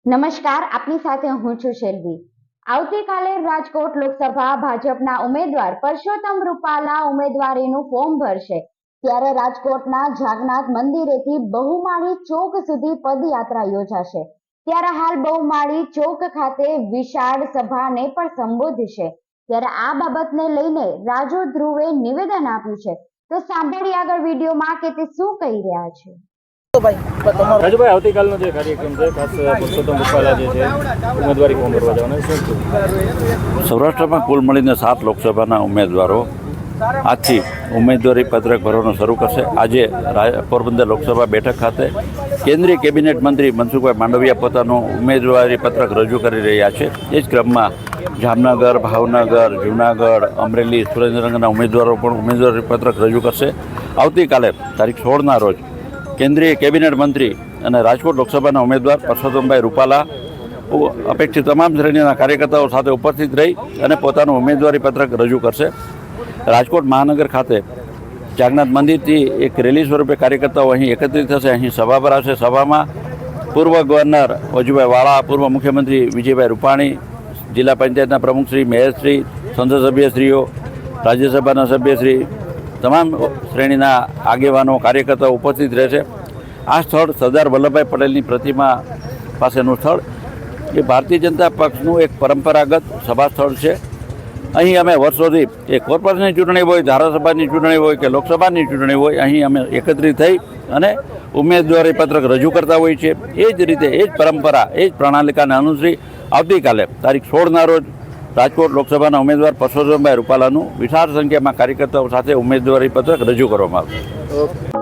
નમસ્કાર, આપની સાથે હું છું શેલ્વી। આવતીકાલે રાજકોટ લોકસભા ભાજપના ઉમેદવાર પરસોત્તમ રૂપાલા ઉમેદવારીનું ફોર્મ ભરશે, ત્યારે રાજકોટના જાગનાથ મંદિરેથી બહુમાળી ચોક સુધી પદયાત્રા યોજાશે। ત્યારે હાલ બહુમાળી ચોક ખાતે વિશાળ સભાને પણ સંબોધશે। ત્યારે આ બાબતને લઈને રાજુ ધ્રુવે નિવેદન આપ્યું છે, તો સાંભળીએ આગળ વિડીયોમાં કે તે શું કહી રહ્યા છે। રાજુભાઈ, આવતીકાલનો જે કાર્યક્રમ છે, ખાસ પરસોત્તમ રૂપાલા જે છે ઉમેદવારી ફોર્મ ભરવા જવાના શું છે? સૌરાષ્ટ્રમાં કુલ મળીને 7 લોકસભાના ઉમેદવારો આજથી ઉમેદવારી પત્રક ભરવાનું શરૂ કરશે। આજે પોરબંદર લોકસભા બેઠક ખાતે કેન્દ્રીય કેબિનેટ મંત્રી મનસુખભાઈ માંડવિયા પોતાનું ઉમેદવારી પત્રક રજૂ કરી રહ્યા છે। એ જ ક્રમમાં જામનગર, ભાવનગર, જૂનાગઢ, અમરેલી, સુરેન્દ્રનગરના ઉમેદવારો પણ ઉમેદવારી પત્રક રજૂ કરશે। આવતીકાલે તારીખ 16ના રોજ કેન્દ્રીય કેબિનેટ મંત્રી અને રાજકોટ લોકસભાના ઉમેદવાર પરસોત્તમભાઈ રૂપાલા અપેક્ષિત તમામ શ્રેણીના કાર્યકર્તાઓ સાથે ઉપસ્થિત રહી અને પોતાનું ઉમેદવારી પત્રક રજૂ કરશે। રાજકોટ મહાનગર ખાતે જાગનાથ મંદિરથી એક રેલી સ્વરૂપે કાર્યકર્તાઓ અહીં એકત્રિત થશે, અહીં સભા ભરાશે। સભામાં પૂર્વ ગવર્નર વજુભાઈ વાળા, પૂર્વ મુખ્યમંત્રી વિજયભાઈ રૂપાણી, જિલ્લા પંચાયતના પ્રમુખશ્રી, મેયરશ્રી, સંસદ સભ્યશ્રીઓ, રાજ્યસભાના સભ્યશ્રી, તમામ શ્રેણીના આગેવાનો, કાર્યકર્તાઓ ઉપસ્થિત રહેશે। આ સ્થળ સરદાર વલ્લભભાઈ પટેલની પ્રતિમા પાસેનું સ્થળ એ ભારતીય જનતા પક્ષનું એક પરંપરાગત સભા સ્થળ છે। અહીં અમે વર્ષોથી એ કોર્પોરેશનની ચૂંટણી હોય, ધારાસભાની ચૂંટણી હોય કે લોકસભાની ચૂંટણી હોય, અહીં અમે એકત્રિત થઈ અને ઉમેદવારી પત્રક રજૂ કરતા હોઈએ છીએ। એ જ રીતે એ જ પરંપરા, એ જ પ્રણાલિકાને અનુસરી આવતીકાલે તારીખ 16ના રોજ રાજકોટ લોકસભાના ઉમેદવાર પરસોત્તમભાઈ રૂપાલાનું વિશાળ સંખ્યામાં કાર્યકર્તાઓ સાથે ઉમેદવારી પત્રક રજૂ કરવામાં આવશે।